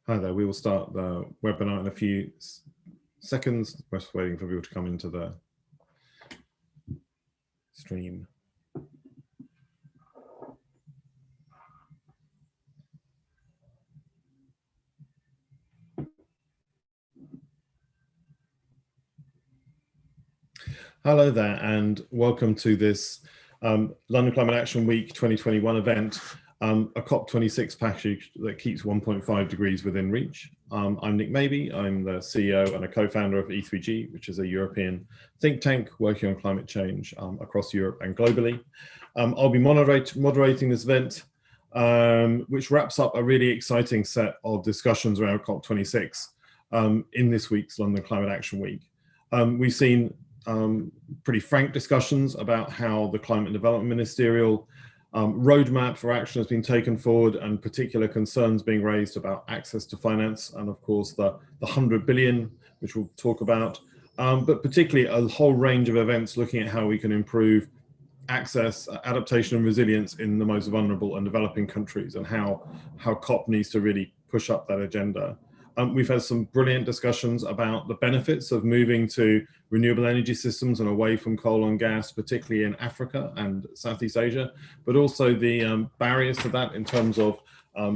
Hi there, we will start the webinar in a few seconds. We're just waiting for people to come into the stream. Hello there, and welcome to this London Climate Action Week 2021 event, a COP26 package that keeps 1.5 degrees within reach. I'm Nick Mabey. I'm the CEO and a co-founder of E3G, which is a European think tank working on climate change across Europe and globally. I'll be moderating this event, which wraps up a really exciting set of discussions around COP26 in this week's London Climate Action Week. We've seen pretty frank discussions about how the Climate and Development Ministerial roadmap for action has been taken forward, and particular concerns being raised about access to finance, and of course the 100 billion, which we'll talk about, but particularly a whole range of events looking at how we can improve access, adaptation and resilience in the most vulnerable and developing countries, and how COP needs to really push up that agenda. We've had some brilliant discussions about the benefits of moving to renewable energy systems and away from coal and gas, particularly in Africa and Southeast Asia, but also the barriers to that in terms of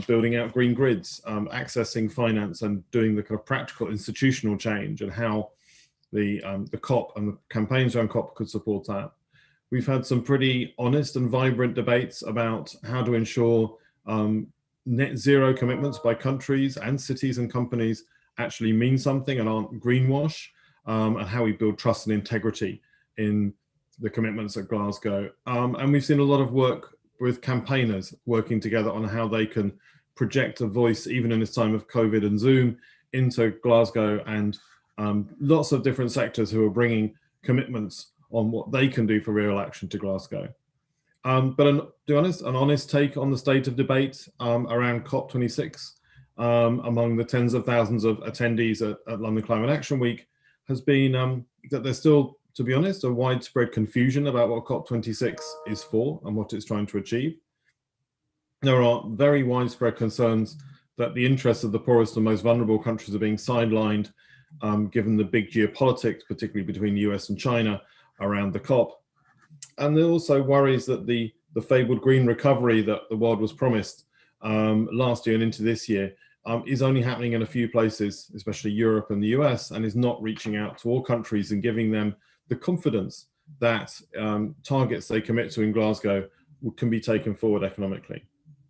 building out green grids, accessing finance, and doing the kind of practical institutional change, and how the COP and the campaigns around COP could support that. We've had some pretty honest and vibrant debates about how to ensure net zero commitments by countries and cities and companies actually mean something and aren't greenwash, and how we build trust and integrity in the commitments at Glasgow. And we've seen a lot of work with campaigners working together on how they can project a voice, even in this time of COVID and Zoom, into Glasgow, and lots of different sectors who are bringing commitments on what they can do for real action to Glasgow. But to be honest, an honest take on the state of debate around COP26 among the tens of thousands of attendees at London Climate Action Week has been that there's still, to be honest, a widespread confusion about what COP26 is for and what it's trying to achieve. There are very widespread concerns that the interests of the poorest and most vulnerable countries are being sidelined, given the big geopolitics, particularly between the US and China, around the COP. And there are also worries that the fabled green recovery that the world was promised last year and into this year is only happening in a few places, especially Europe and the US, and is not reaching out to all countries and giving them the confidence that targets they commit to in Glasgow can be taken forward economically.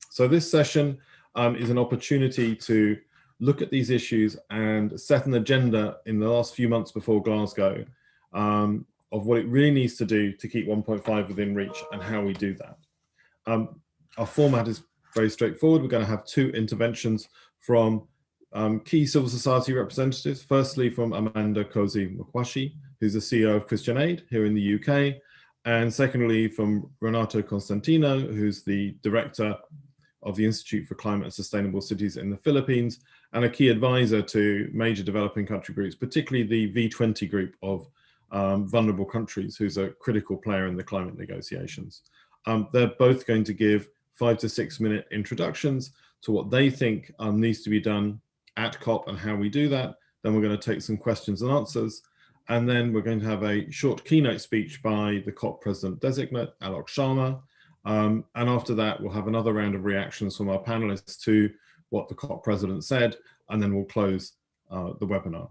So this session is an opportunity to look at these issues and set an agenda in the last few months before Glasgow of what it really needs to do to keep 1.5 within reach and how we do that. Our format is very straightforward. We're going to have two interventions from key civil society representatives. Firstly, from Amanda Cozy-Mukwashi, who's the CEO of Christian Aid here in the UK. And secondly, from Renato Constantino, who's the director of the Institute for Climate and Sustainable Cities in the Philippines, and a key advisor to major developing country groups, particularly the V20 group of vulnerable countries, who's a critical player in the climate negotiations. They're both going to give 5 to 6 minute introductions to what they think needs to be done at COP and how we do that. Then we're going to take some questions and answers. And then we're going to have a short keynote speech by the COP President Designate, Alok Sharma. And after that, we'll have another round of reactions from our panelists to what the COP President said, and then we'll close the webinar.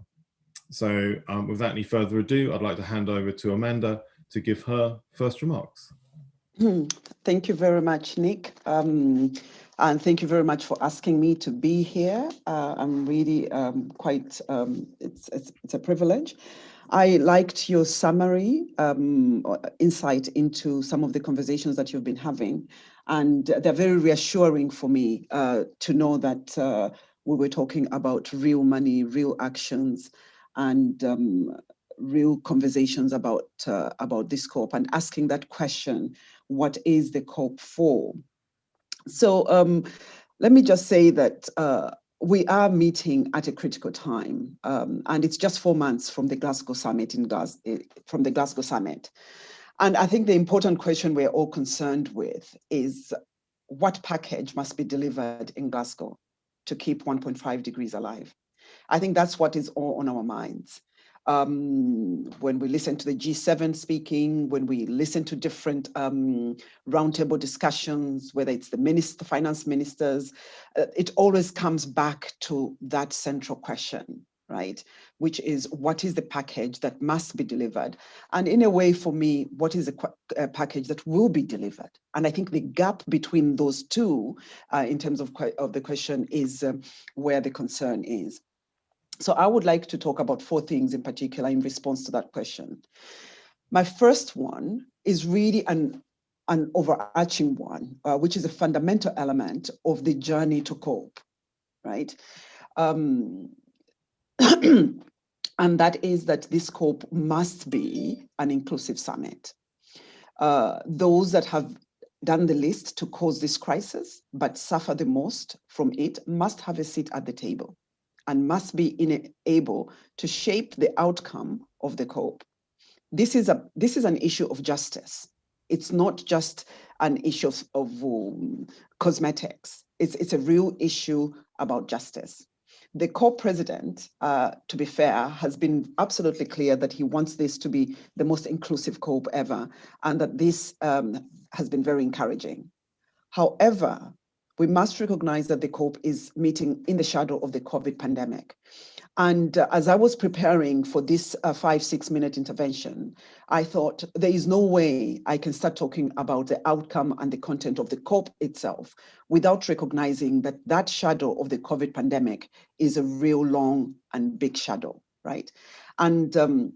So without any further ado, I'd like to hand over to Amanda to give her first remarks. Thank you very much, Nick. And thank you very much for asking me to be here. I'm really quite, it's a privilege. I liked your summary, insight into some of the conversations that you've been having. And they're very reassuring for me to know that we were talking about real money, real actions, and real conversations about this COP, and asking that question, what is the COP for? So let me just say that we are meeting at a critical time, and it's just 4 months from the Glasgow Summit from the Glasgow Summit. And I think the important question we're all concerned with is what package must be delivered in Glasgow to keep 1.5 degrees alive. I think that's what is all on our minds. When we listen to the G7 speaking, when we listen to different roundtable discussions, whether it's the finance ministers, it always comes back to that central question, right? Which is, what is the package that must be delivered? And in a way, for me, what is a package that will be delivered? And I think the gap between those two, in terms of the question, is where the concern is. So I would like to talk about 4 things in particular in response to that question. My first one is really an overarching one, which is a fundamental element of the journey to COP, right? And that is that this COP must be an inclusive summit. Those that have done the least to cause this crisis, but suffer the most from it, must have a seat at the table and must be able to shape the outcome of the COP. This is an issue of justice. It's not just an issue of cosmetics. It's a real issue about justice. The COP president, to be fair, has been absolutely clear that he wants this to be the most inclusive COP ever, and that this has been very encouraging. However, we must recognize that the COP is meeting in the shadow of the COVID pandemic. And as I was preparing for this 5-6 minute intervention, I thought there is no way I can start talking about the outcome and the content of the COP itself without recognizing that that shadow of the COVID pandemic is a real long and big shadow, right? And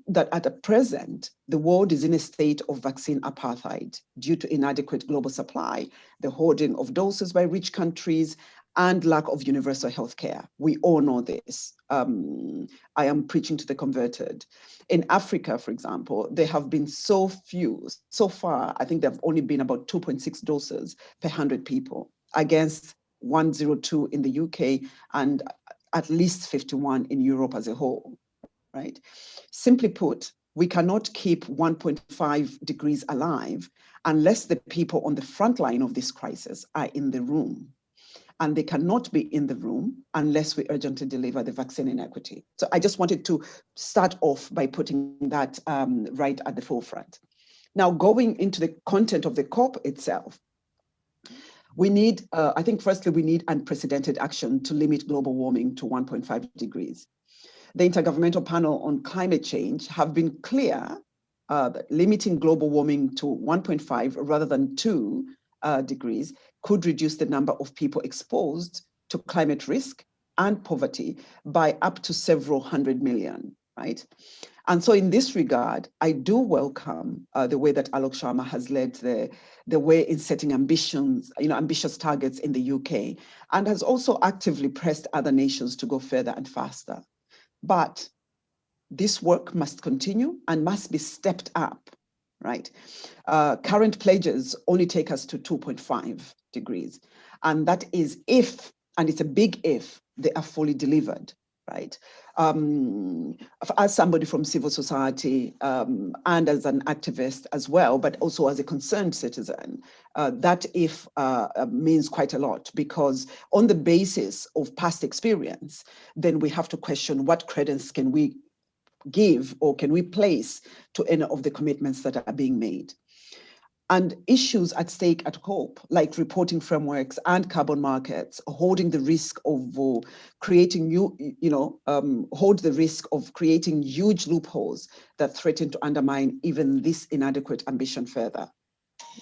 that at the present, the world is in a state of vaccine apartheid due to inadequate global supply, the hoarding of doses by rich countries, and lack of universal health care. We all know this. I am preaching to the converted. In Africa, for example, there have been so few. So far, I think there have only been about 2.6 doses per 100 people, against 102 in the UK and at least 51 in Europe as a whole, right? Simply put, we cannot keep 1.5 degrees alive unless the people on the front line of this crisis are in the room. And they cannot be in the room unless we urgently deliver the vaccine in equity. So I just wanted to start off by putting that right at the forefront. Now, going into the content of the COP itself, we need, I think firstly, we need unprecedented action to limit global warming to 1.5 degrees. The Intergovernmental Panel on Climate Change have been clear that limiting global warming to 1.5 rather than 2 degrees could reduce the number of people exposed to climate risk and poverty by up to several 100 million, right? And so in this regard, I do welcome the way that Alok Sharma has led the way in setting ambitious targets in the UK, and has also actively pressed other nations to go further and faster. But this work must continue and must be stepped up, right? Current pledges only take us to 2.5 degrees. And that is if, and it's a big if, they are fully delivered, right? As somebody from civil society and as an activist as well, but also as a concerned citizen, that if means quite a lot, because on the basis of past experience, then we have to question what credence can we give or can we place to any of the commitments that are being made. And issues at stake at COP, like reporting frameworks and carbon markets, holding the risk of creating hold the risk of creating huge loopholes that threaten to undermine even this inadequate ambition further,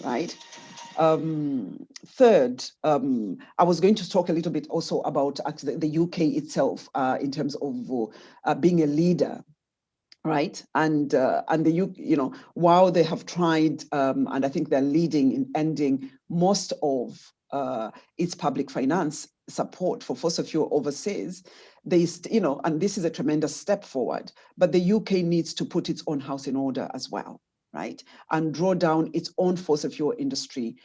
right? Third, I was going to talk a little bit also about actually the UK itself in terms of being a leader. Right, and the while they have tried, and I think they're leading in ending most of its public finance support for fossil fuel overseas, and this is a tremendous step forward. But the UK needs to put its own house in order as well, right, and draw down its own fossil fuel industry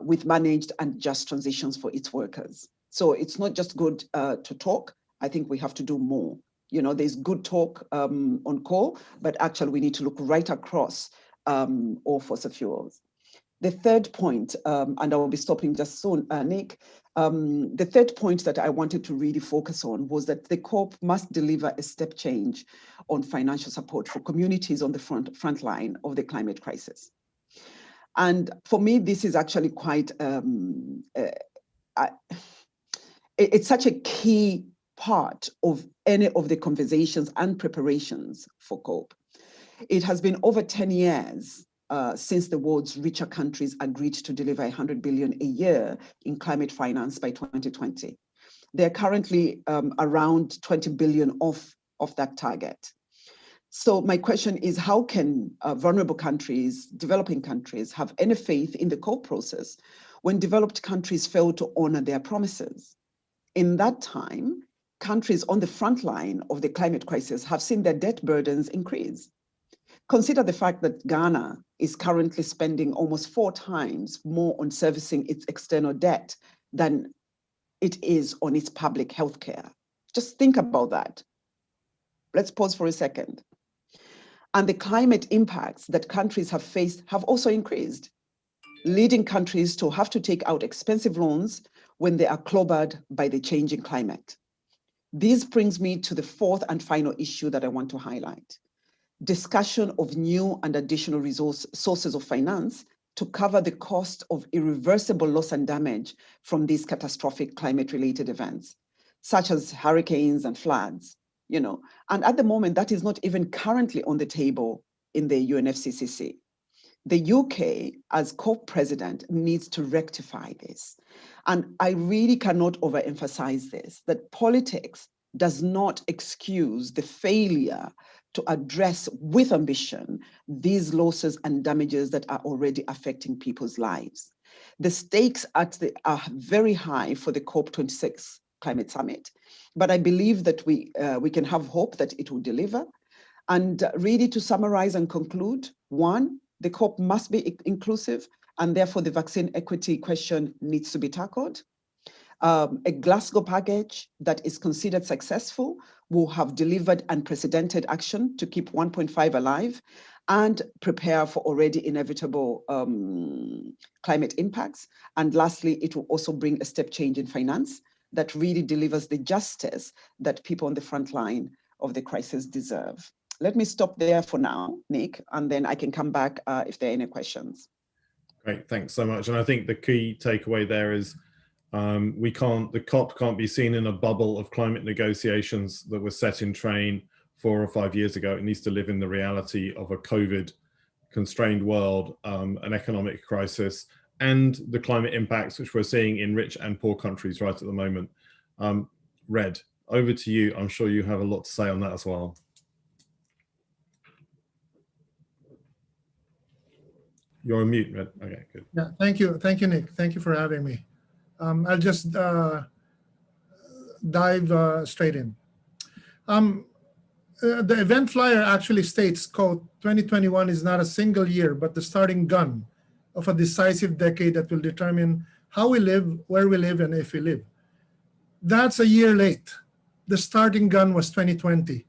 with managed and just transitions for its workers. So it's not just good to talk. I think we have to do more. There's good talk on coal, but actually we need to look right across all fossil fuels. The third point, and I will be stopping just soon, Nick, the third point that I wanted to really focus on was that the COP must deliver a step change on financial support for communities on the front line of the climate crisis. And for me, this is actually quite, it's such a key part of any of the conversations and preparations for COP. It has been over 10 years since the world's richer countries agreed to deliver 100 billion a year in climate finance by 2020. They're currently around 20 billion off that target. So my question is, how can vulnerable countries, developing countries, have any faith in the COP process when developed countries fail to honor their promises? In that time, countries on the front line of the climate crisis have seen their debt burdens increase. Consider the fact that Ghana is currently spending almost 4 times more on servicing its external debt than it is on its public health care. Just think about that. Let's pause for a second. And the climate impacts that countries have faced have also increased, leading countries to have to take out expensive loans when they are clobbered by the changing climate. This brings me to the fourth and final issue that I want to highlight: discussion of new and additional sources of finance to cover the cost of irreversible loss and damage from these catastrophic climate-related events, such as hurricanes and floods. And at the moment, that is not even currently on the table in the UNFCCC. The UK, as COP president, needs to rectify this. And I really cannot overemphasize this, that politics does not excuse the failure to address with ambition these losses and damages that are already affecting people's lives. The stakes are very high for the COP26 Climate Summit, but I believe that we can have hope that it will deliver. And really, to summarize and conclude, 1, the COP must be inclusive, and therefore the vaccine equity question needs to be tackled. A Glasgow package that is considered successful will have delivered unprecedented action to keep 1.5 alive and prepare for already inevitable climate impacts. And lastly, it will also bring a step change in finance that really delivers the justice that people on the front line of the crisis deserve. Let me stop there for now, Nick, and then I can come back if there are any questions. Great, thanks so much. And I think the key takeaway there is the COP can't be seen in a bubble of climate negotiations that were set in train 4 or 5 years ago. It needs to live in the reality of a COVID constrained world, an economic crisis, and the climate impacts which we're seeing in rich and poor countries right at the moment. Red, over to you. I'm sure you have a lot to say on that as well. You're on mute, Red. Okay, good. Yeah, thank you, Nick. Thank you for having me. I'll just dive straight in. The event flyer actually states, quote, 2021 is not a single year, but the starting gun of a decisive decade that will determine how we live, where we live, and if we live. That's a year late. The starting gun was 2020.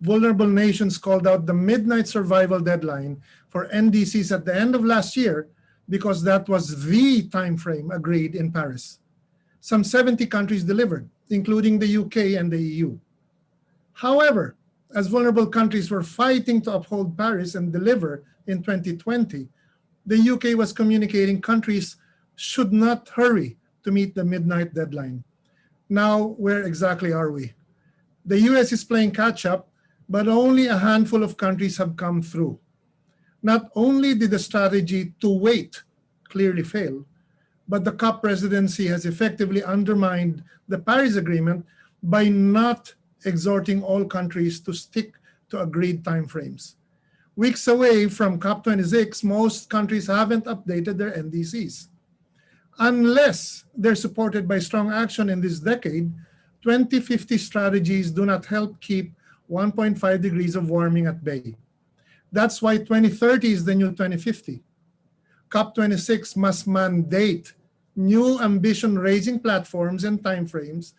Vulnerable nations called out the midnight survival deadline for NDCs at the end of last year because that was the time frame agreed in Paris. Some 70 countries delivered, including the UK and the EU. However, as vulnerable countries were fighting to uphold Paris and deliver in 2020, the UK was communicating countries should not hurry to meet the midnight deadline. Now, where exactly are we? The US is playing catch up, but only a handful of countries have come through. Not only did the strategy to wait clearly fail, but the COP presidency has effectively undermined the Paris Agreement by not exhorting all countries to stick to agreed timeframes. Weeks away from COP26, most countries haven't updated their NDCs. Unless they're supported by strong action in this decade, 2050 strategies do not help keep 1.5 degrees of warming at bay. That's why 2030 is the new 2050. COP26 must mandate new ambition-raising platforms and timeframes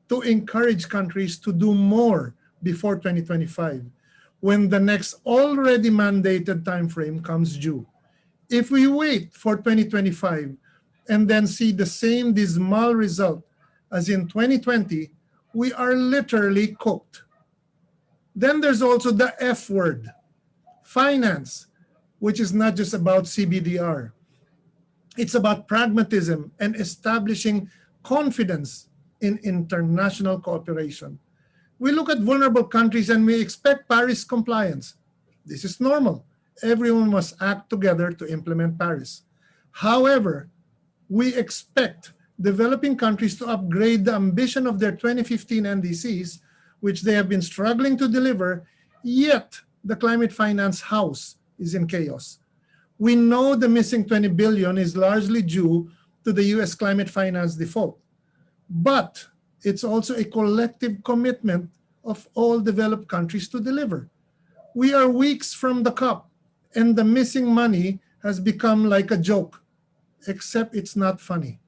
to encourage countries to do more before 2025, when the next already mandated timeframe comes due. If we wait for 2025 and then see the same dismal result as in 2020, we are literally cooked. Then there's also the F word, finance, which is not just about CBDR. It's about pragmatism and establishing confidence in international cooperation. We look at vulnerable countries and we expect Paris compliance. This is normal. Everyone must act together to implement Paris. However, we expect developing countries to upgrade the ambition of their 2015 NDCs, which they have been struggling to deliver, yet the climate finance house is in chaos. We know the missing 20 billion is largely due to the US climate finance default, but it's also a collective commitment of all developed countries to deliver. We are weeks from the COP, and the missing money has become like a joke, except it's not funny.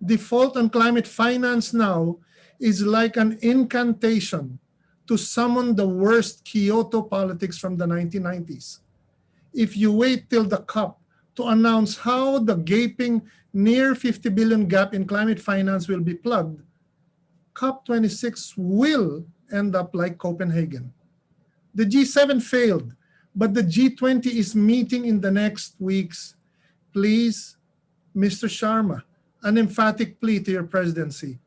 Default on climate finance now is like an incantation to summon the worst Kyoto politics from the 1990s. If you wait till the COP to announce how the gaping near 50 billion gap in climate finance will be plugged, COP26 will end up like Copenhagen. The G7 failed, but the G20 is meeting in the next weeks. Please, Mr. Sharma, an emphatic plea to your presidency.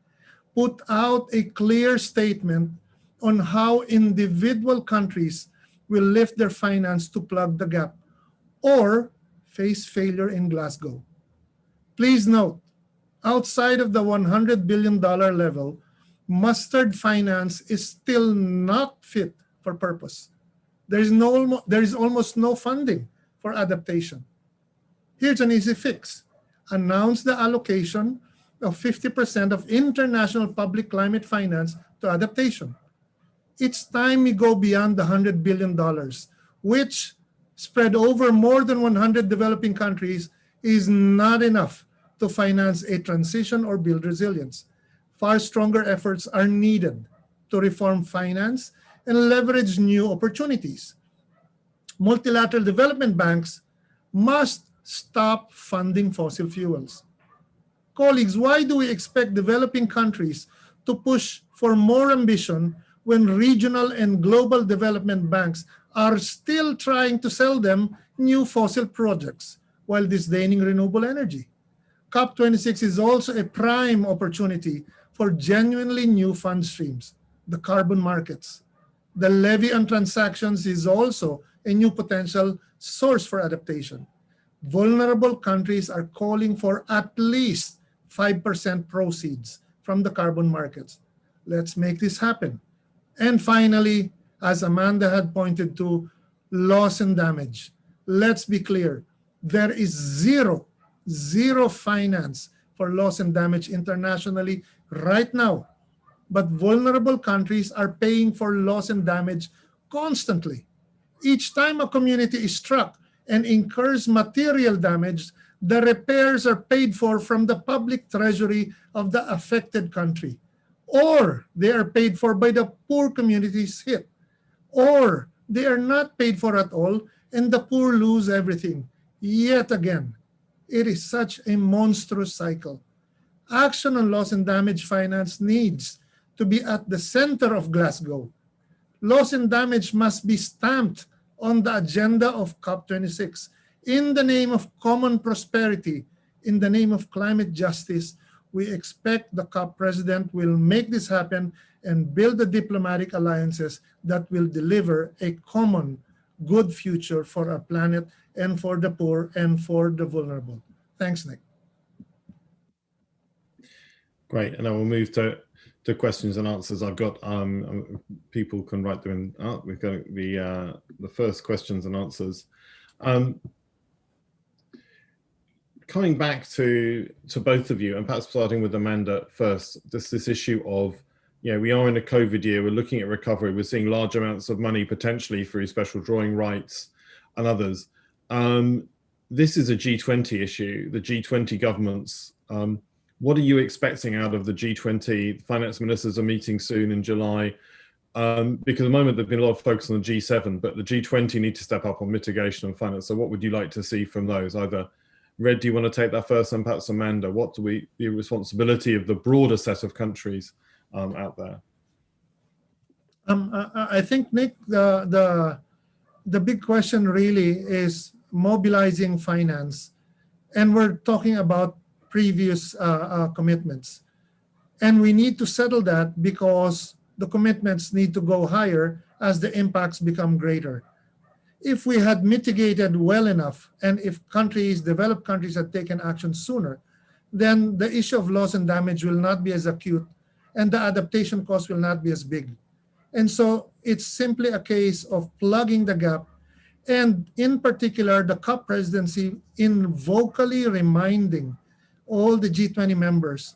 Put out a clear statement on how individual countries will lift their finance to plug the gap or face failure in Glasgow. Please note, outside of the $100 billion level, mustard finance is still not fit for purpose. There is almost no funding for adaptation. Here's an easy fix. Announce the allocation of 50% of international public climate finance to adaptation. It's time we go beyond the $100 billion, which, spread over more than 100 developing countries, is not enough to finance a transition or build resilience. Far stronger efforts are needed to reform finance and leverage new opportunities. Multilateral development banks must stop funding fossil fuels. Colleagues, why do we expect developing countries to push for more ambition when regional and global development banks are still trying to sell them new fossil projects while disdaining renewable energy? COP26 is also a prime opportunity for genuinely new fund streams, the carbon markets. The levy on transactions is also a new potential source for adaptation. Vulnerable countries are calling for at least 5% proceeds from the carbon markets. Let's make this happen. And finally, as Amanda had pointed to, loss and damage. Let's be clear, there is zero finance for loss and damage internationally right now. But vulnerable countries are paying for loss and damage constantly. Each time a community is struck and incurs material damage, the repairs are paid for from the public treasury of the affected country, or they are paid for by the poor communities hit, or they are not paid for at all and the poor lose everything. Yet again, it is such a monstrous cycle. Action on loss and damage finance needs to be at the center of Glasgow. Loss and damage must be stamped on the agenda of COP26 in the name of common prosperity, in the name of climate justice. We expect the COP president will make this happen and build the diplomatic alliances that will deliver a common good future for our planet and for the poor and for the vulnerable. Thanks, Nick. Great, and I will move to questions and answers. I've got people can write them in. We've got the first questions and answers. Coming back to both of you, and perhaps starting with Amanda first, this issue of, we are in a COVID year, we're looking at recovery, we're seeing large amounts of money potentially through special drawing rights and others. This is a G20 issue, the G20 governments. What are you expecting out of the G20? Finance ministers are meeting soon in July. because at the moment there's been a lot of focus on the G7, but the G20 need to step up on mitigation and finance. So what would you like to see from those? Either Red, do you want to take that first, and perhaps Amanda, what do the responsibility of the broader set of countries out there? I think, Nick, the big question really is mobilizing finance, and we're talking about previous commitments, and we need to settle that because the commitments need to go higher as the impacts become greater. If we had mitigated well enough, and if developed countries had taken action sooner, then the issue of loss and damage will not be as acute, and the adaptation cost will not be as big. And so it's simply a case of plugging the gap, and in particular, the COP presidency in vocally reminding all the G20 members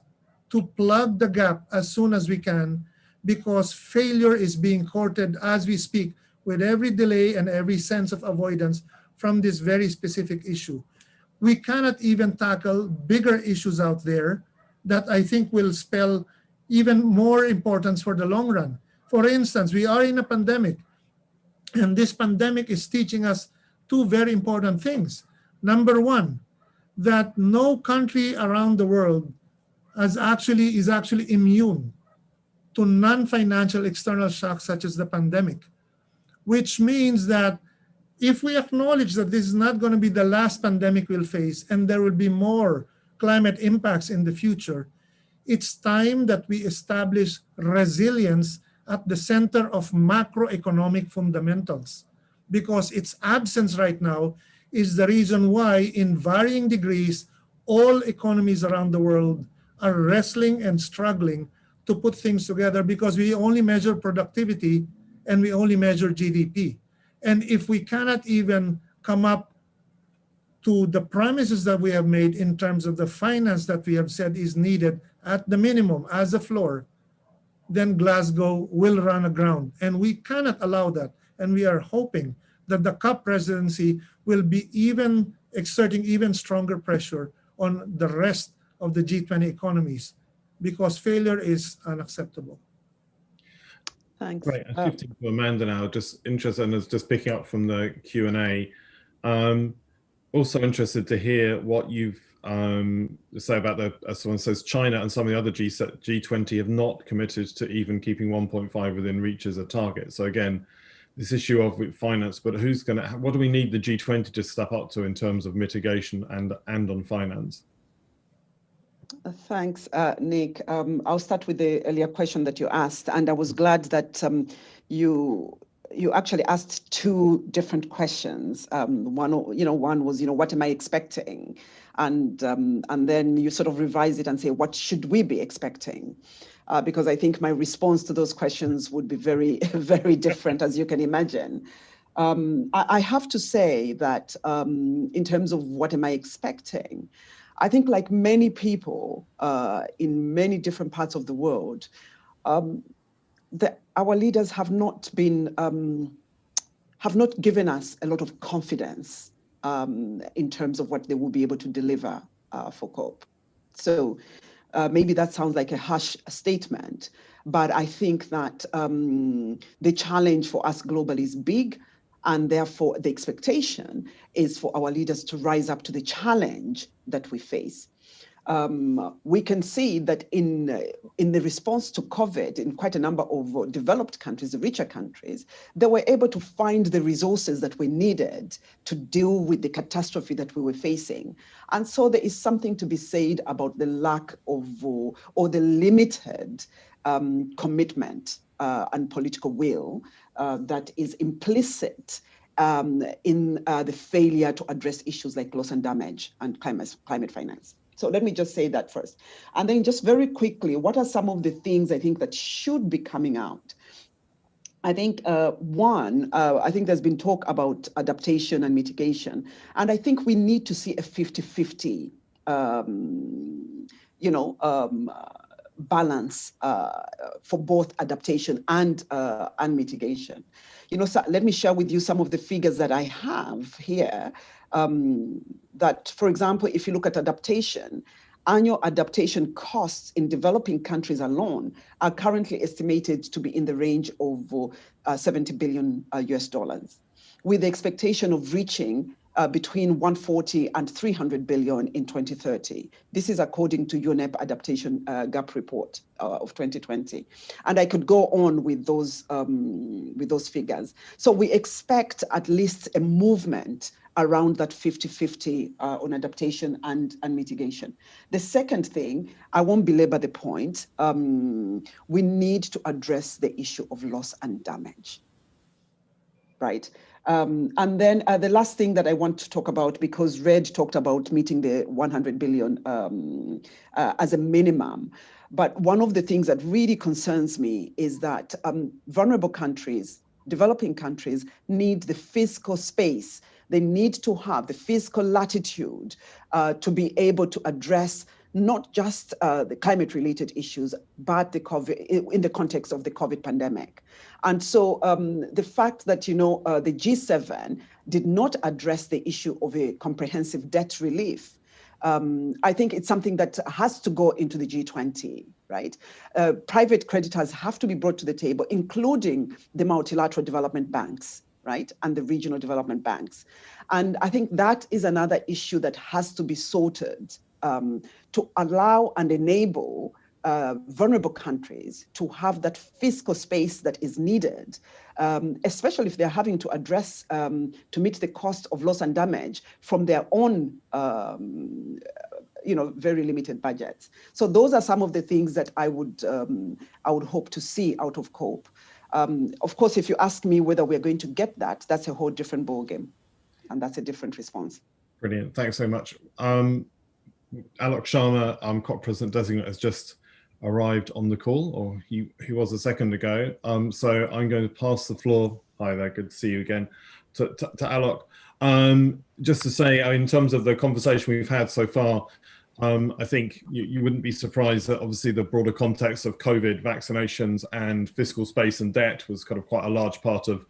to plug the gap as soon as we can, because failure is being courted as we speak with every delay and every sense of avoidance from this very specific issue. We cannot even tackle bigger issues out there that I think will spell even more importance for the long run. For instance, we are in a pandemic, and this pandemic is teaching us two very important things. Number one, that no country around the world is actually immune to non-financial external shocks such as the pandemic, which means that if we acknowledge that this is not going to be the last pandemic we'll face and there will be more climate impacts in the future, it's time that we establish resilience at the center of macroeconomic fundamentals, because its absence right now is the reason why, in varying degrees, all economies around the world are wrestling and struggling to put things together, because we only measure productivity and we only measure GDP. And if we cannot even come up to the promises that we have made in terms of the finance that we have said is needed at the minimum as a floor, then Glasgow will run aground. And we cannot allow that. And we are hoping that the COP presidency will be exerting even stronger pressure on the rest of the G20 economies, because failure is unacceptable. Thanks. Right, I'm shifting to Amanda now, just interested, and just picking up from the Q&A. Also interested to hear what you've say about as someone says, China and some of the other G20 have not committed to even keeping 1.5 within reach as a target. So again, this issue of finance, but what do we need the G20 to step up to in terms of mitigation and on finance? Thanks, Nick. I'll start with the earlier question that you asked, and I was glad that you actually asked two different questions. One was, what am I expecting? And then you sort of revise it and say, what should we be expecting? Because I think my response to those questions would be very, very different, as you can imagine. I have to say that in terms of what am I expecting, I think like many people in many different parts of the world, our leaders have not given us a lot of confidence in terms of what they will be able to deliver for COP. So maybe that sounds like a harsh statement, but I think that the challenge for us globally is big, and therefore the expectation is for our leaders to rise up to the challenge that we face. We can see that in the response to COVID, in quite a number of developed countries, the richer countries, they were able to find the resources that we needed to deal with the catastrophe that we were facing. And so there is something to be said about the lack of, or the limited commitment and political will that is implicit in the failure to address issues like loss and damage and climate finance. So let me just say that first. And then just very quickly, what are some of the things I think that should be coming out? I think I think there's been talk about adaptation and mitigation. And I think we need to see a 50-50, balance for both adaptation and mitigation. So let me share with you some of the figures that I have here. That, for example, if you look at adaptation, Annual adaptation costs in developing countries alone are currently estimated to be in the range of 70 billion US dollars, with the expectation of reaching between 140 and 300 billion in 2030. This is according to UNEP Adaptation Gap Report of 2020. And I could go on with those figures. So we expect at least a movement around that 50-50 on adaptation and mitigation. The second thing, I won't belabor the point, we need to address the issue of loss and damage, right? And then the last thing that I want to talk about, because Red talked about meeting the 100 billion as a minimum, but one of the things that really concerns me is that vulnerable countries, developing countries, need the fiscal space. They need to have the fiscal latitude to be able to address not just the climate-related issues, but the COVID, in the context of the COVID pandemic. And so the fact that, the G7 did not address the issue of a comprehensive debt relief, I think it's something that has to go into the G20, right? Private creditors have to be brought to the table, including the multilateral development banks, right? And the regional development banks. And I think that is another issue that has to be sorted to allow and enable vulnerable countries to have that fiscal space that is needed, especially if they're having to address, to meet the cost of loss and damage from their own very limited budgets. So those are some of the things that I would hope to see out of COP. Of course, if you ask me whether we're going to get that, that's a whole different ballgame, and that's a different response. Brilliant, thanks so much. Alok Sharma, COP President Designate, has just arrived on the call, or he was a second ago. So I'm going to pass the floor. Hi there, good to see you again. To Alok. Just to say, in terms of the conversation we've had so far, I think you wouldn't be surprised that obviously the broader context of COVID, vaccinations and fiscal space and debt was kind of quite a large part of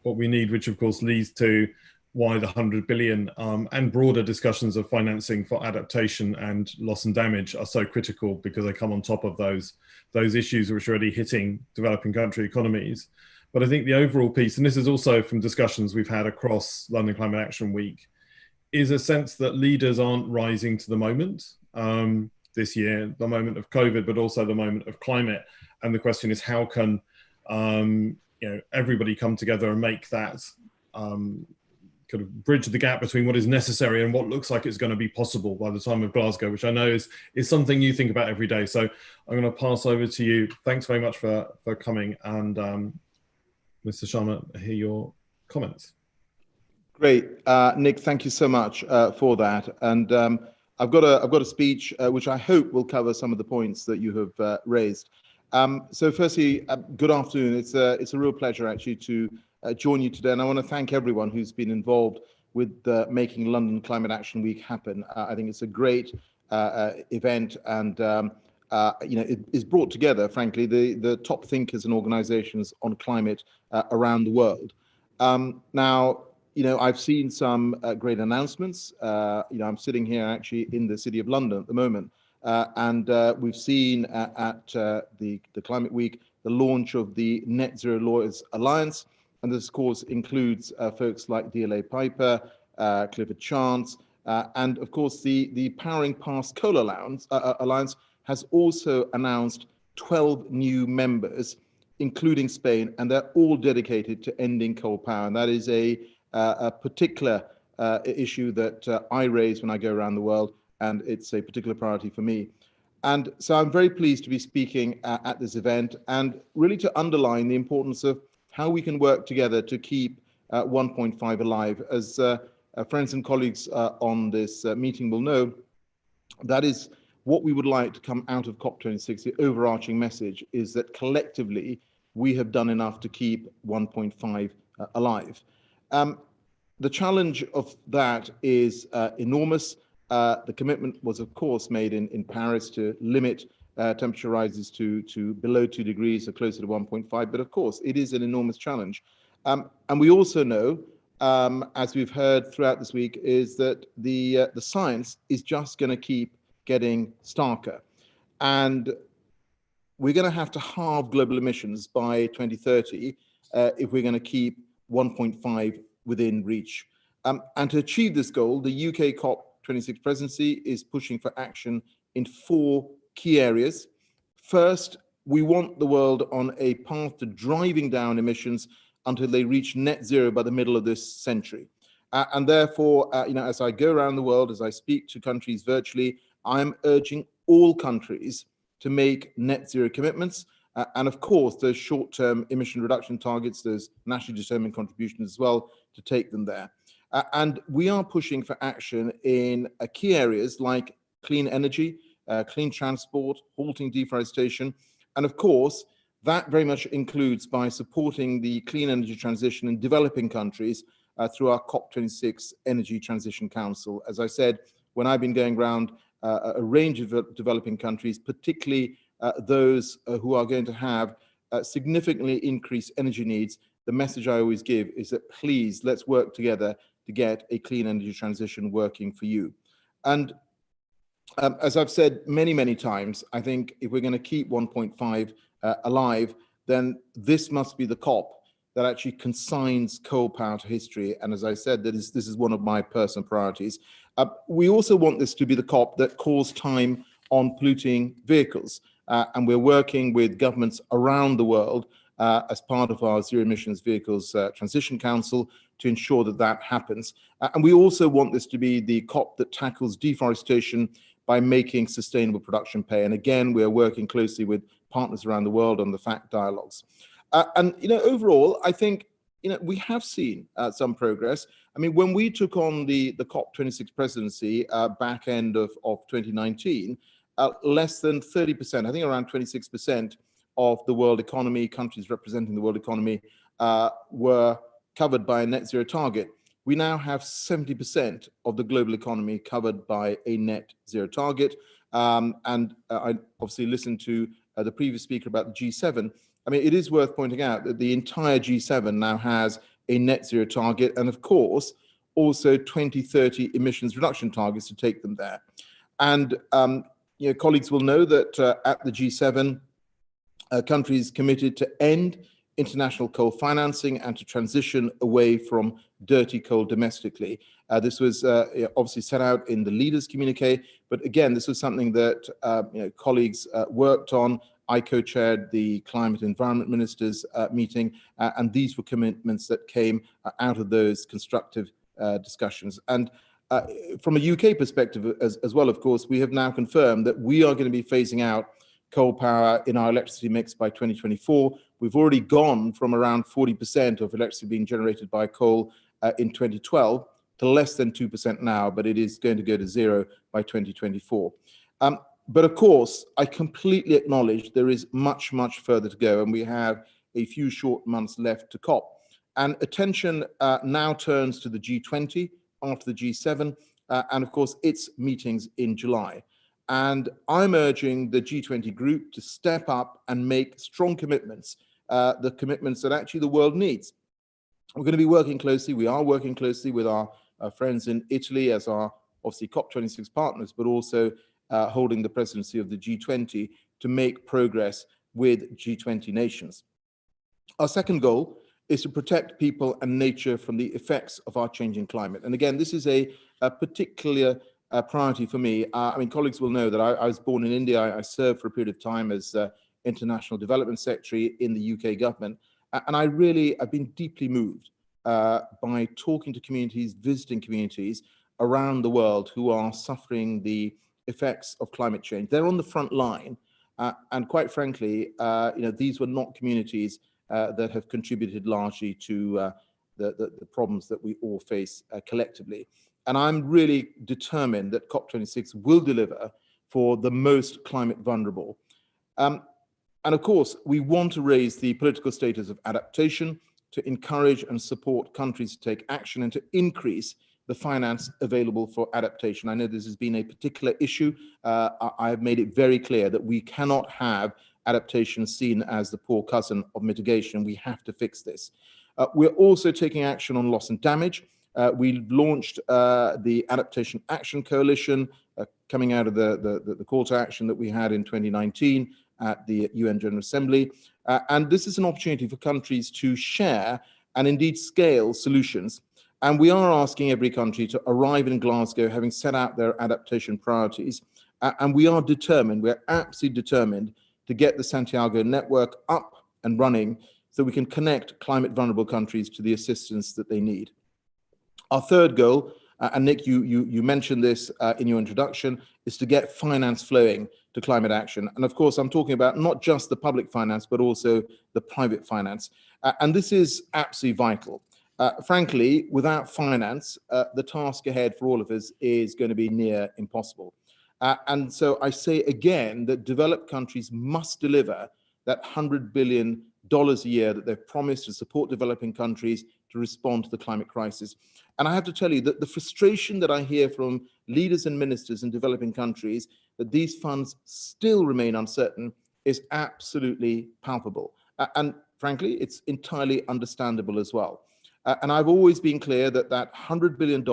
what we need, which of course leads to why the 100 billion and broader discussions of financing for adaptation and loss and damage are so critical, because they come on top of those issues which are already hitting developing country economies. But I think the overall piece, and this is also from discussions we've had across London Climate Action Week, is a sense that leaders aren't rising to the moment this year, the moment of COVID, but also the moment of climate. And the question is, how can everybody come together and make that kind of bridge the gap between what is necessary and what looks like it's going to be possible by the time of Glasgow, which I know is something you think about every day. So I'm going to pass over to you. Thanks very much for coming, and Mr. Sharma, I hear your comments. Great, Nick. Thank you so much for that. And I've got a speech which I hope will cover some of the points that you have raised. So firstly, good afternoon. It's a real pleasure actually to join you today, and I want to thank everyone who's been involved with making London Climate Action Week happen. I think it's a great event, and it is brought together, frankly, the top thinkers and organisations on climate around the world. Now, I've seen some great announcements. I'm sitting here actually in the City of London at the moment, and we've seen at the Climate Week the launch of the Net Zero Lawyers Alliance. And this, of course, includes folks like DLA Piper, Clifford Chance, and of course the Powering Past Coal Alliance has also announced 12 new members, including Spain, and they're all dedicated to ending coal power. And that is a particular issue that I raise when I go around the world, and it's a particular priority for me. And so I'm very pleased to be speaking at this event, and really to underline the importance of how we can work together to keep 1.5 alive. As friends and colleagues on this meeting will know, that is what we would like to come out of COP26. The overarching message is that collectively we have done enough to keep 1.5 alive. The challenge of that is enormous. The commitment was, of course, made in Paris to limit temperature rises to below 2 degrees or closer to 1.5. But of course, it is an enormous challenge. And we also know, as we've heard throughout this week, is that the science is just going to keep getting starker. And we're going to have to halve global emissions by 2030 if we're going to keep 1.5 within reach. And to achieve this goal, the UK COP26 presidency is pushing for action in 4 key areas. First, we want the world on a path to driving down emissions until they reach net zero by the middle of this century. And therefore, as I go around the world, as I speak to countries virtually, I'm urging all countries to make net zero commitments. And of course, there's short-term emission reduction targets, there's nationally determined contributions as well to take them there. And we are pushing for action in key areas like clean energy, clean transport, halting deforestation. And of course, that very much includes by supporting the clean energy transition in developing countries through our COP26 Energy Transition Council. As I said, when I've been going around a range of developing countries, particularly those who are going to have significantly increased energy needs, the message I always give is that please, let's work together to get a clean energy transition working for you. And as I've said many, many times, I think if we're going to keep 1.5 alive, then this must be the COP that actually consigns coal power to history. And as I said, this is one of my personal priorities. We also want this to be the COP that calls time on polluting vehicles. And we're working with governments around the world as part of our Zero Emissions Vehicles Transition Council to ensure that that happens. And we also want this to be the COP that tackles deforestation by making sustainable production pay. And again, we are working closely with partners around the world on the FACT dialogues. And overall, I think we have seen some progress. I mean, when we took on the COP26 presidency back end of 2019, less than 30%, I think around 26% of the world economy, countries representing the world economy, were covered by a net zero target. We now have 70% of the global economy covered by a net zero target. I obviously listened to the previous speaker about the G7. I mean, it is worth pointing out that the entire G7 now has a net zero target, and of course, also 2030 emissions reduction targets to take them there. And colleagues will know that at the G7, countries committed to end international coal financing and to transition away from dirty coal domestically. This was obviously set out in the leaders' communique, but again, this was something that colleagues worked on. I co-chaired the Climate and Environment Ministers meeting, and these were commitments that came out of those constructive discussions. And from a UK perspective as well, of course, we have now confirmed that we are going to be phasing out coal power in our electricity mix by 2024. We've already gone from around 40% of electricity being generated by coal in 2012 to less than 2% now, but it is going to go to zero by 2024. But of course, I completely acknowledge there is much, much further to go, and we have a few short months left to COP. And attention now turns to the G20 after the G7, and of course, its meetings in July. And I'm urging the G20 group to step up and make strong commitments, the commitments that actually the world needs. We're going to be working closely, we are working closely with our friends in Italy as our, obviously, COP26 partners, but also holding the presidency of the G20 to make progress with G20 nations. Our second goal is to protect people and nature from the effects of our changing climate. And again, this is a particular priority for me. I mean, colleagues will know that I was born in India. I served for a period of time as International Development Secretary in the UK government. And I've been deeply moved by talking to communities, visiting communities around the world who are suffering the effects of climate change. They're on the front line. And quite frankly, these were not communities that have contributed largely to the problems that we all face collectively. And I'm really determined that COP26 will deliver for the most climate vulnerable. And of course, we want to raise the political status of adaptation, to encourage and support countries to take action, and to increase the finance available for adaptation. I know this has been a particular issue. I have made it very clear that we cannot have adaptation seen as the poor cousin of mitigation. We have to fix this. We're also taking action on loss and damage. We launched the Adaptation Action Coalition, coming out of the call to action that we had in 2019 at the UN General Assembly. And this is an opportunity for countries to share and indeed scale solutions. And we are asking every country to arrive in Glasgow having set out their adaptation priorities. And we are determined, we're absolutely determined to get the Santiago network up and running so we can connect climate vulnerable countries to the assistance that they need. Our third goal, and Nick, you mentioned this in your introduction, is to get finance flowing to climate action. And of course, I'm talking about not just the public finance, but also the private finance. And this is absolutely vital. Frankly, without finance, the task ahead for all of us is going to be near impossible. And so I say again that developed countries must deliver that $100 billion a year that they've promised to support developing countries to respond to the climate crisis. And I have to tell you that the frustration that I hear from leaders and ministers in developing countries that these funds still remain uncertain is absolutely palpable. And frankly, it's entirely understandable as well. And I've always been clear that that $100 billion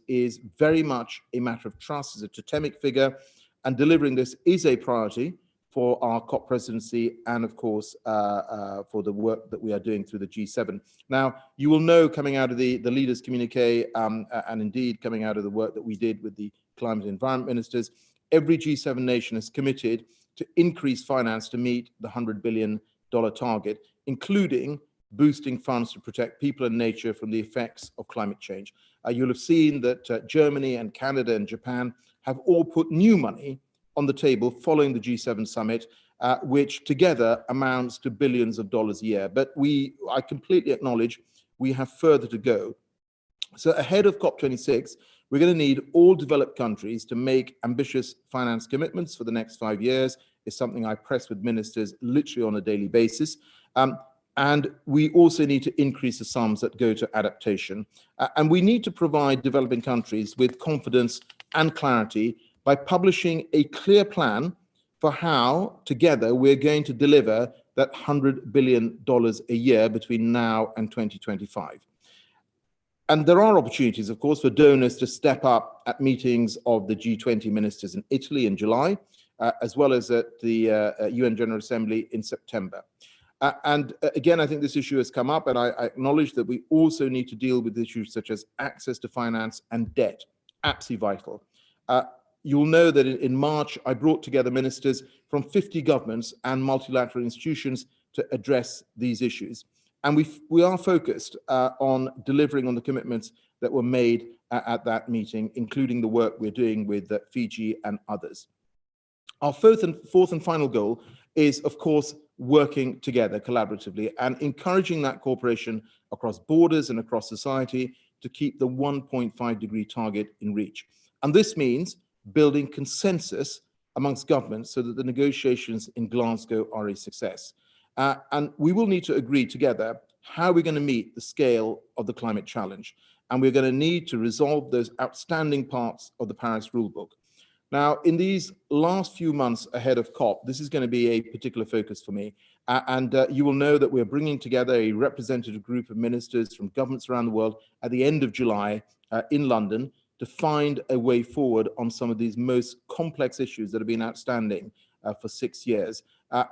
is very much a matter of trust, is a totemic figure, and delivering this is a priority for our COP presidency and of course for the work that we are doing through the G7. Now, you will know coming out of the leaders' communique and indeed coming out of the work that we did with the climate and environment ministers, every G7 nation has committed to increase finance to meet the $100 billion target, including boosting funds to protect people and nature from the effects of climate change. You'll have seen that Germany and Canada and Japan have all put new money on the table following the G7 summit, which together amounts to billions of dollars a year. But I completely acknowledge we have further to go. So ahead of COP26, we're going to need all developed countries to make ambitious finance commitments for the next 5 years. It's something I press with ministers literally on a daily basis. And we also need to increase the sums that go to adaptation. And we need to provide developing countries with confidence and clarity by publishing a clear plan for how, together, we're going to deliver that $100 billion a year between now and 2025. And there are opportunities, of course, for donors to step up at meetings of the G20 ministers in Italy in July, as well as at the UN General Assembly in September. And again, I think this issue has come up, and I acknowledge that we also need to deal with issues such as access to finance and debt, absolutely vital. You'll know that in March, I brought together ministers from 50 governments and multilateral institutions to address these issues. And we are focused on delivering on the commitments that were made at that meeting, including the work we're doing with Fiji and others. Our fourth and final goal is, of course, working together collaboratively and encouraging that cooperation across borders and across society to keep the 1.5 degree target in reach. And this means building consensus amongst governments so that the negotiations in Glasgow are a success. And we will need to agree together how we're going to meet the scale of the climate challenge. And we're going to need to resolve those outstanding parts of the Paris rulebook. Now, in these last few months ahead of COP, this is going to be a particular focus for me. And you will know that we're bringing together a representative group of ministers from governments around the world at the end of July in London to find a way forward on some of these most complex issues that have been outstanding for 6 years.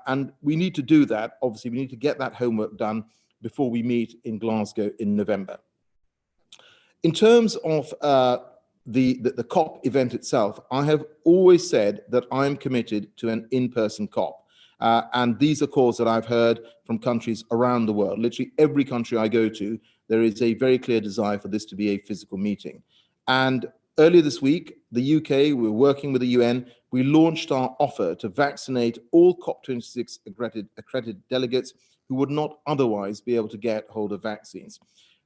And we need to do that. Obviously, we need to get that homework done before we meet in Glasgow in November. In terms of the COP event itself, I have always said that I am committed to an in-person COP. And these are calls that I've heard from countries around the world. Literally every country I go to, there is a very clear desire for this to be a physical meeting. And earlier this week, the UK, we're working with the UN, we launched our offer to vaccinate all COP26 accredited delegates who would not otherwise be able to get hold of vaccines.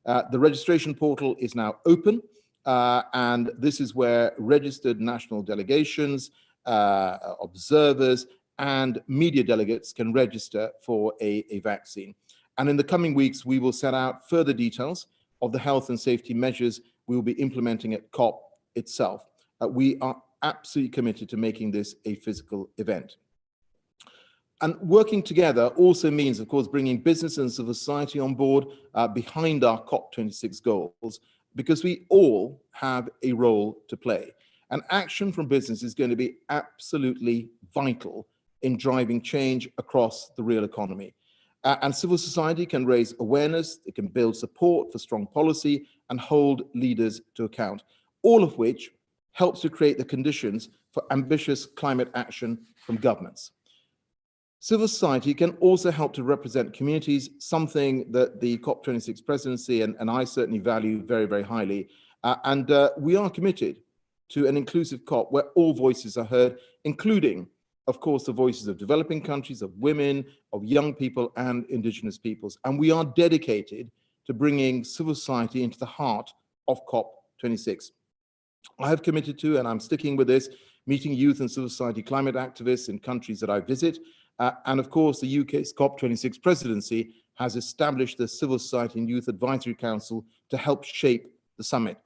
The registration portal is now open. And this is where registered national delegations, observers, and media delegates can register for a vaccine. And in the coming weeks, we will set out further details of the health and safety measures we will be implementing at COP itself. We are absolutely committed to making this a physical event. And working together also means, of course, bringing business and civil society on board behind our COP26 goals. because we all have a role to play. And action from business is going to be absolutely vital in driving change across the real economy. And civil society can raise awareness, it can build support for strong policy and hold leaders to account, all of which helps to create the conditions for ambitious climate action from governments. Civil society can also help to represent communities, something that the COP26 presidency and I certainly value very, very highly. We are committed to an inclusive COP where all voices are heard, including, of course, the voices of developing countries, of women, of young people and indigenous peoples. And we are dedicated to bringing civil society into the heart of COP26. I have committed to, and I'm sticking with this, meeting youth and civil society climate activists in countries that I visit. And of course, the UK's COP26 presidency has established the Civil Society and Youth Advisory Council to help shape the summit.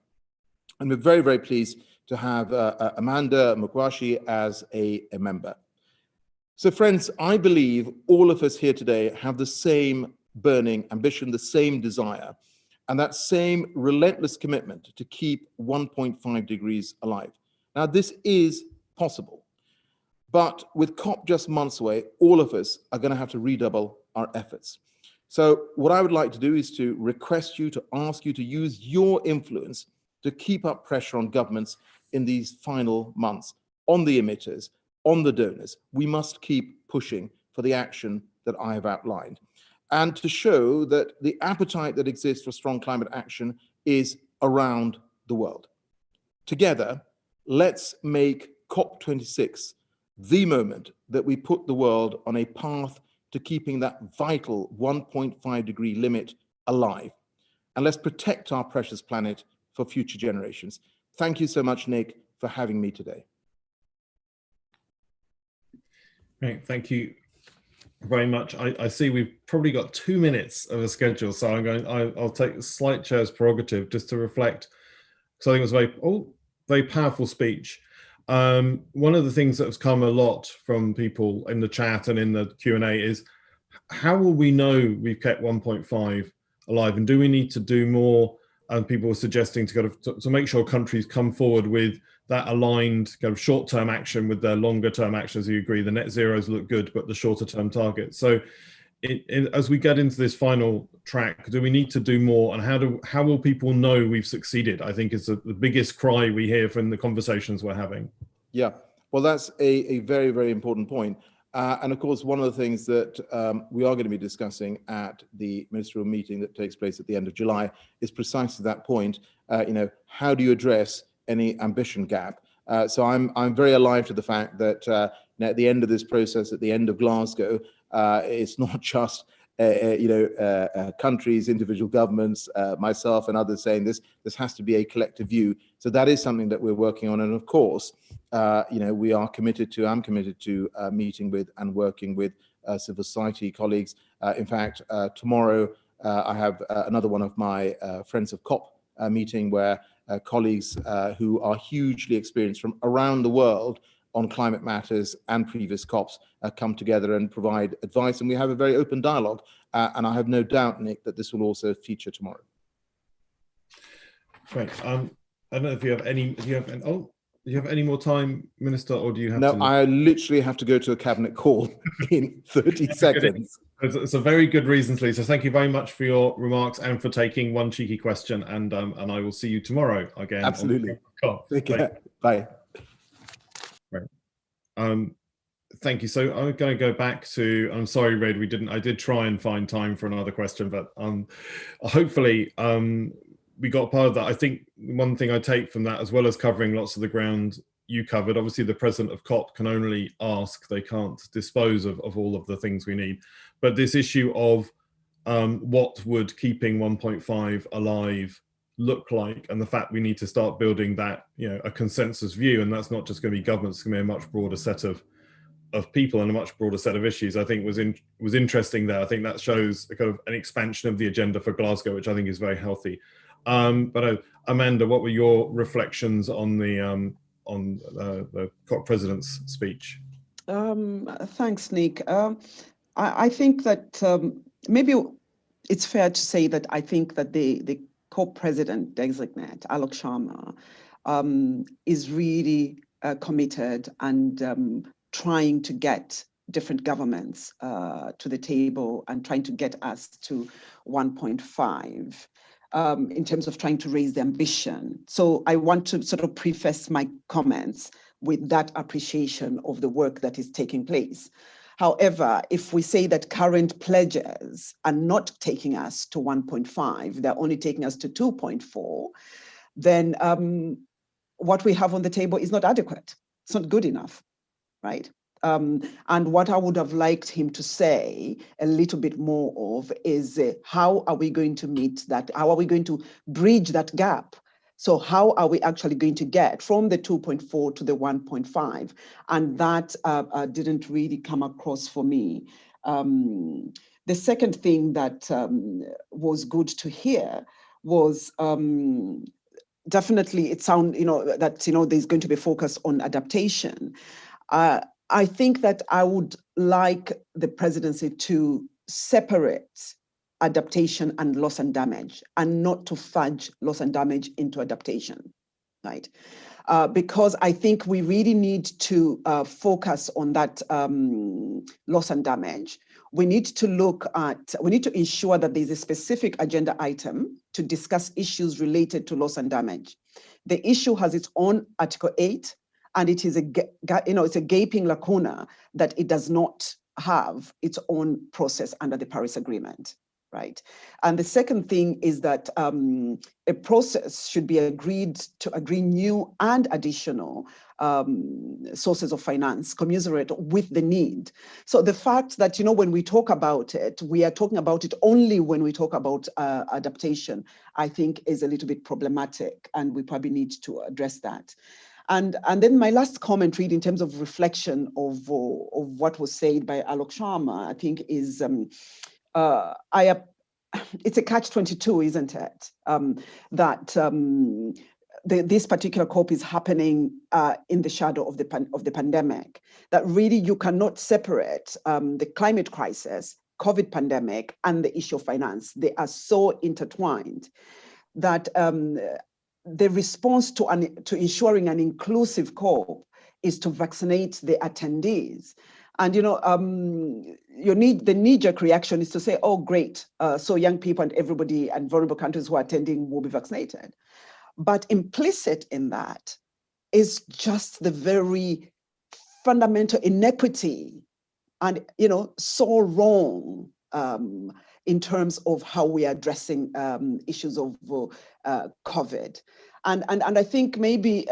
And we're very, very pleased to have Amanda Mukwashi as a member. So friends, I believe all of us here today have the same burning ambition, the same desire, and that same relentless commitment to keep 1.5 degrees alive. Now, this is possible. But with COP just months away, all of us are going to have to redouble our efforts. So what I would like to do is to request you, to ask you to use your influence to keep up pressure on governments in these final months, on the emitters, on the donors. We must keep pushing for the action that I have outlined, and to show that the appetite that exists for strong climate action is around the world. Together, let's make COP26 the moment that we put the world on a path to keeping that vital 1.5 degree limit alive. And let's protect our precious planet for future generations. Thank you so much, Nick, for having me today. Great, thank you very much. I see we've probably got 2 minutes of a schedule, so I'll take a slight chair's prerogative just to reflect, because I think it was a very powerful speech. One of the things that has come a lot from people in the chat and in the Q&A is, how will we know we've kept 1.5 alive, and do we need to do more? And people were suggesting to make sure countries come forward with that aligned kind of short-term action with their longer-term actions. You agree the net zeros look good, but the shorter-term targets. So as we get into this final track, do we need to do more, and how will people know we've succeeded? I think is the biggest cry we hear from the conversations we're having. Yeah, well, that's a very, very important point. And of course, one of the things that we are going to be discussing at the ministerial meeting that takes place at the end of July is precisely that point. How do you address any ambition gap? So I'm very alive to the fact that at the end of this process, at the end of Glasgow, it's not just countries, individual governments, myself and others saying this has to be a collective view. So that is something that we're working on. And of course, we are committed to, I'm committed to meeting with and working with civil society colleagues. In fact, tomorrow I have another one of my Friends of COP meeting where colleagues who are hugely experienced from around the world on climate matters and previous COPs come together and provide advice. And we have a very open dialogue. And I have no doubt, Nick, that this will also feature tomorrow. Great. I don't know if you have any, do you have any more time, Minister, or do you have to? No, I literally have to go to a cabinet call in 30 seconds. It's a very good reason, Lee. So thank you very much for your remarks and for taking one cheeky question. And I will see you tomorrow again. Absolutely. Take care. Bye. Right. Thank you. So I'm going to go back to, I'm sorry, Red, I did try and find time for another question, but hopefully we got part of that. I think one thing I take from that, as well as covering lots of the ground you covered, obviously the president of COP can only ask, they can't dispose of all of the things we need. But this issue of what would keeping 1.5 alive look like, and the fact we need to start building that, a consensus view, and that's not just going to be governments, it's going to be a much broader set of people and a much broader set of issues, I think was interesting there. I think that shows a kind of an expansion of the agenda for Glasgow, which I think is very healthy. But Amanda, what were your reflections on the COP president's speech? Thanks, Nick. I think that maybe it's fair to say that I think that the co-president designate, Alok Sharma, is really committed and trying to get different governments to the table and trying to get us to 1.5 in terms of trying to raise the ambition. So I want to sort of preface my comments with that appreciation of the work that is taking place. However, if we say that current pledges are not taking us to 1.5, they're only taking us to 2.4, then what we have on the table is not adequate. It's not good enough, right? And what I would have liked him to say a little bit more of is how are we going to meet that? How are we going to bridge that gap? So how are we actually going to get from the 2.4 to the 1.5? And that didn't really come across for me. The second thing that was good to hear was definitely it sounds, that, there's going to be focus on adaptation. I think that I would like the presidency to separate adaptation and loss and damage, and not to fudge loss and damage into adaptation, right? Because I think we really need to focus on that loss and damage. We need to ensure that there's a specific agenda item to discuss issues related to loss and damage. The issue has its own Article 8, and it is it's a gaping lacuna that it does not have its own process under the Paris Agreement, right? And the second thing is that a process should be agreed to agree new and additional sources of finance commensurate with the need. So the fact that, when we talk about it, we are talking about it only when we talk about adaptation, I think is a little bit problematic, and we probably need to address that. And then my last comment, really, in terms of reflection of what was said by Alok Sharma, I think is it's a catch-22, isn't it? This particular COP is happening in the shadow of the pandemic. That really you cannot separate the climate crisis, COVID pandemic, and the issue of finance. They are so intertwined that the response to ensuring an inclusive COP is to vaccinate the attendees. And the knee-jerk reaction is to say, oh, great, so young people and everybody and vulnerable countries who are attending will be vaccinated. But implicit in that is just the very fundamental inequity and, so wrong in terms of how we are addressing issues of COVID. And I think maybe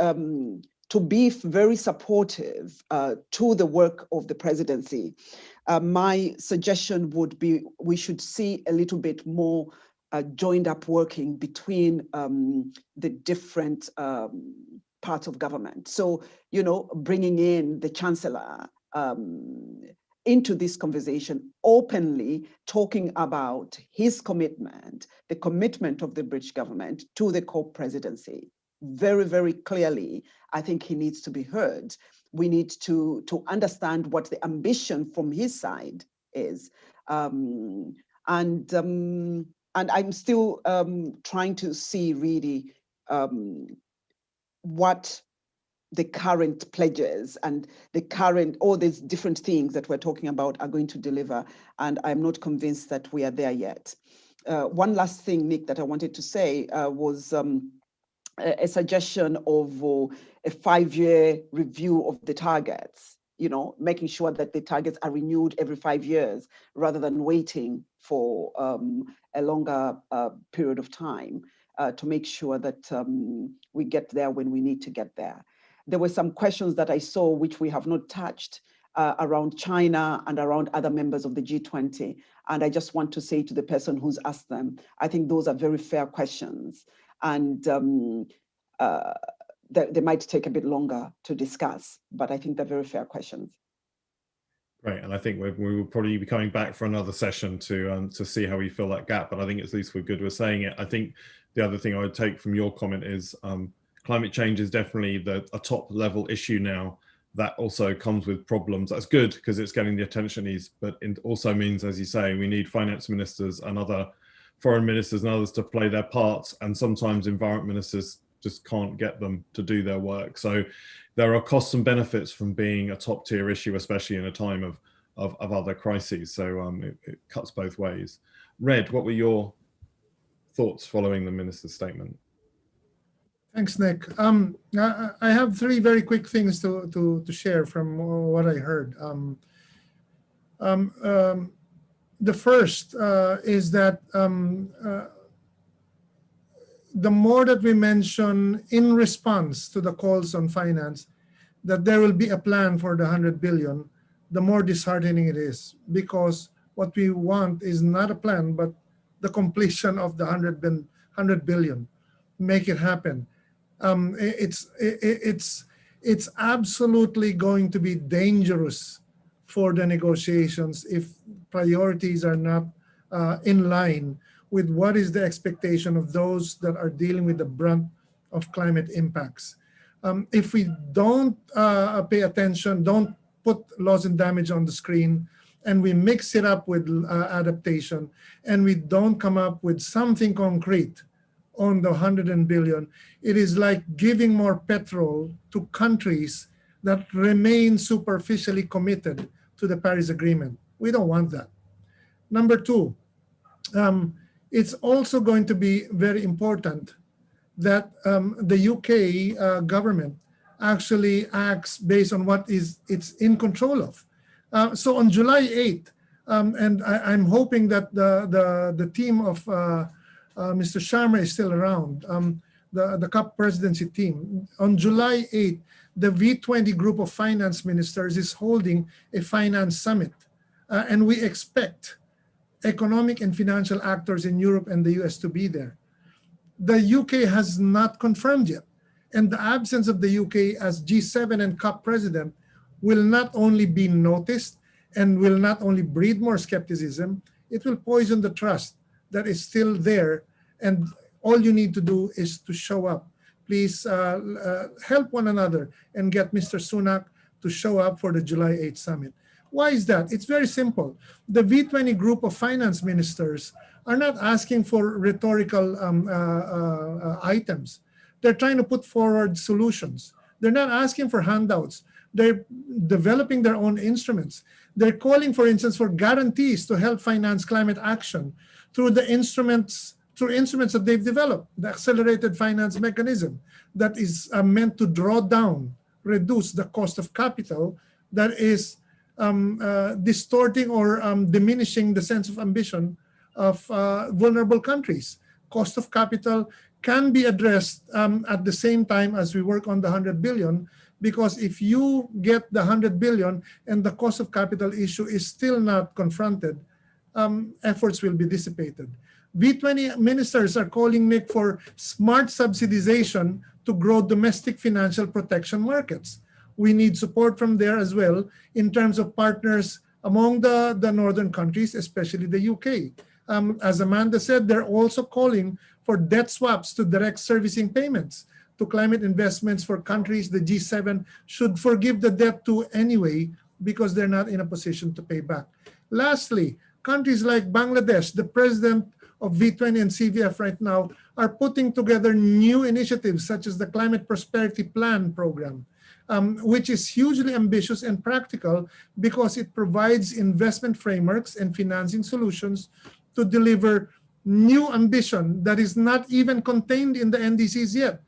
to be very supportive to the work of the presidency, my suggestion would be we should see a little bit more joined up working between the different parts of government. So, bringing in the Chancellor into this conversation, openly talking about his commitment, the commitment of the British government to the COP presidency. Very, very clearly, I think he needs to be heard. We need to understand what the ambition from his side is. And I'm still trying to see really what the current pledges and all these different things that we're talking about are going to deliver. And I'm not convinced that we are there yet. One last thing, Nick, that I wanted to say was a suggestion of a 5-year review of the targets, making sure that the targets are renewed every 5 years rather than waiting for a longer period of time to make sure that we get there when we need to get there. There were some questions that I saw which we have not touched around China and around other members of the G20. And I just want to say to the person who's asked them, I think those are very fair questions. And they might take a bit longer to discuss, but I think they're very fair questions. Great, and I think we will probably be coming back for another session to see how we fill that gap. But I think at least we're good with saying it. I think the other thing I would take from your comment is climate change is definitely a top level issue now. That also comes with problems. That's good because it's getting the attention it needs, but it also means, as you say, we need finance ministers and other foreign ministers and others to play their parts, and sometimes environment ministers just can't get them to do their work. So there are costs and benefits from being a top tier issue, especially in a time of other crises. So it cuts both ways. Red, what were your thoughts following the minister's statement? Thanks, Nick. I have three very quick things to share from what I heard. The first is that the more that we mention in response to the calls on finance that there will be a plan for the 100 billion, the more disheartening it is, because what we want is not a plan, but the completion of the 100 billion. Make it happen. It's absolutely going to be dangerous for the negotiations if priorities are not in line with what is the expectation of those that are dealing with the brunt of climate impacts. If we don't pay attention, don't put loss and damage on the screen, and we mix it up with adaptation, and we don't come up with something concrete on the 100 billion, it is like giving more petrol to countries that remain superficially committed to the Paris Agreement. We don't want that. Number two, it's also going to be very important that the UK government actually acts based on what it's in control of. So on July 8th, and I'm hoping that the team of Mr. Sharma is still around, the COP presidency team. On July 8th, the V20 group of finance ministers is holding a finance summit. And we expect economic and financial actors in Europe and the US to be there. The UK has not confirmed yet. And the absence of the UK as G7 and COP president will not only be noticed and will not only breed more skepticism, it will poison the trust that is still there. And all you need to do is to show up. Please help one another and get Mr. Sunak to show up for the July 8th summit. Why is that? It's very simple. The V20 group of finance ministers are not asking for rhetorical items. They're trying to put forward solutions. They're not asking for handouts. They're developing their own instruments. They're calling, for instance, for guarantees to help finance climate action through the instruments that they've developed, the accelerated finance mechanism that is meant to draw down, reduce the cost of capital that is distorting or diminishing the sense of ambition of vulnerable countries. Cost of capital can be addressed at the same time as we work on the 100 billion, because if you get the 100 billion and the cost of capital issue is still not confronted, efforts will be dissipated. V20 ministers are calling, Nick, for smart subsidization to grow domestic financial protection markets. We need support from there as well in terms of partners among the northern countries, especially the UK. As Amanda said, they're also calling for debt swaps to direct servicing payments to climate investments for countries the G7 should forgive the debt to anyway, because they're not in a position to pay back. Lastly, countries like Bangladesh, the president of V20 and CVF right now, are putting together new initiatives such as the Climate Prosperity Plan program, which is hugely ambitious and practical because it provides investment frameworks and financing solutions to deliver new ambition that is not even contained in the NDCs yet.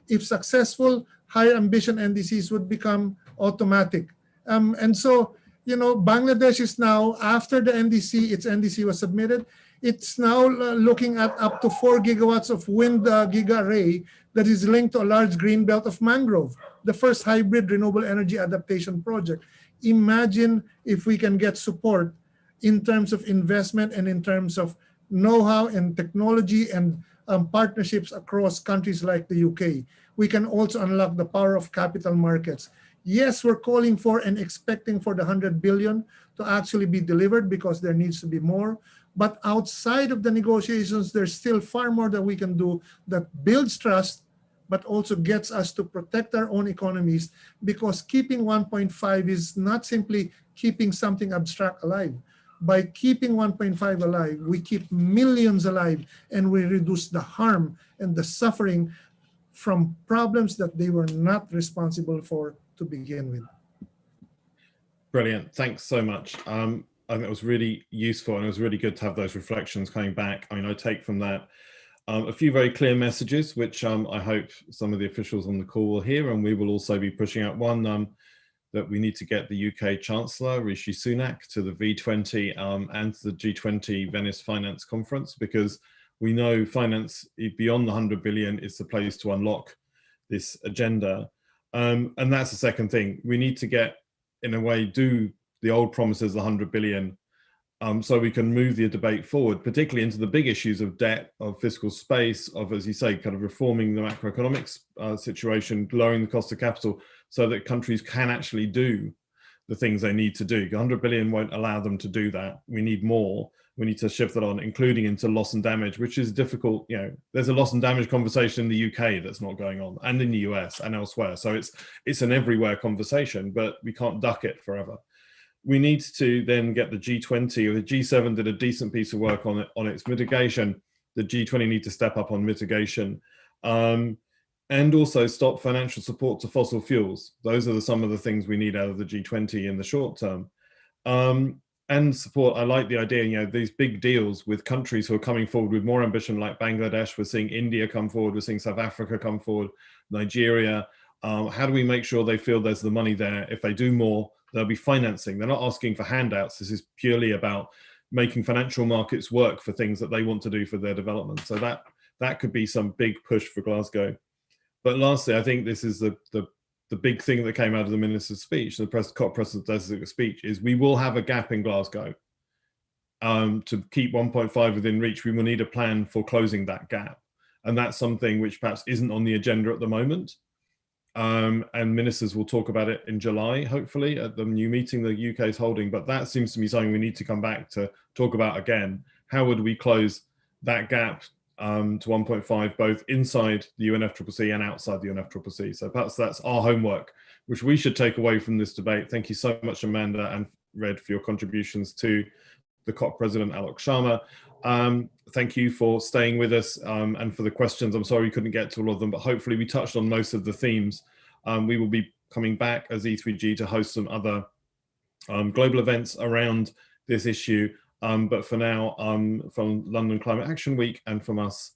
If successful, higher ambition NDCs would become automatic. And so, Bangladesh is now, after the NDC, its NDC was submitted, it's now looking at up to 4 gigawatts of wind giga array that is linked to a large green belt of mangrove, the first hybrid renewable energy adaptation project. Imagine if we can get support in terms of investment and in terms of know-how and technology and partnerships across countries like the UK. We can also unlock the power of capital markets. Yes, we're calling for and expecting for the 100 billion to actually be delivered because there needs to be more. But outside of the negotiations, there's still far more that we can do that builds trust, but also gets us to protect our own economies, because keeping 1.5 is not simply keeping something abstract alive. by keeping 1.5 alive, we keep millions alive, and we reduce the harm and the suffering from problems that they were not responsible for to begin with. Brilliant. Thanks so much. I think it was really useful, and it was really good to have those reflections coming back. I mean, I take from that a few very clear messages, which I hope some of the officials on the call will hear, and we will also be pushing out one, that we need to get the UK Chancellor, Rishi Sunak, to the V20 and to the G20 Venice Finance Conference, because we know finance beyond the 100 billion is the place to unlock this agenda. And that's the second thing. We need to get, in a way, do the old promises, the 100 billion, so we can move the debate forward, particularly into the big issues of debt, of fiscal space, of, as you say, kind of reforming the macroeconomics situation, lowering the cost of capital, so that countries can actually do the things they need to do. 100 billion won't allow them to do that. We need more. We need to shift that on, including into loss and damage, which is difficult. You know, there's a loss and damage conversation in the UK that's not going on, and in the US and elsewhere. So it's an everywhere conversation, but we can't duck it forever. We need to then get the G20, or the G7 did a decent piece of work on it, on its mitigation. The G20 need to step up on mitigation, and also stop financial support to fossil fuels. Those are some of the things we need out of the G20 in the short term. And support, I like the idea, you know, these big deals with countries who are coming forward with more ambition, like Bangladesh. We're seeing India come forward, we're seeing South Africa come forward, Nigeria. How do we make sure they feel there's the money there? If they do more, they'll be financing. They're not asking for handouts. This is purely about making financial markets work for things that they want to do for their development. So that could be some big push for Glasgow. But lastly, I think this is the big thing that came out of the minister's speech, the COP president's speech, is we will have a gap in Glasgow. To keep 1.5 within reach, we will need a plan for closing that gap. And that's something which perhaps isn't on the agenda at the moment. And ministers will talk about it in July, hopefully, at the new meeting the UK is holding. But that seems to be something we need to come back to talk about again. How would we close that gap to 1.5, both inside the UNFCCC and outside the UNFCCC? So perhaps that's our homework, which we should take away from this debate. Thank you so much, Amanda and Red, for your contributions to the COP President, Alok Sharma. Thank you for staying with us and for the questions. I'm sorry we couldn't get to all of them, but hopefully we touched on most of the themes. We will be coming back as E3G to host some other global events around this issue. But for now, from London Climate Action Week and from us,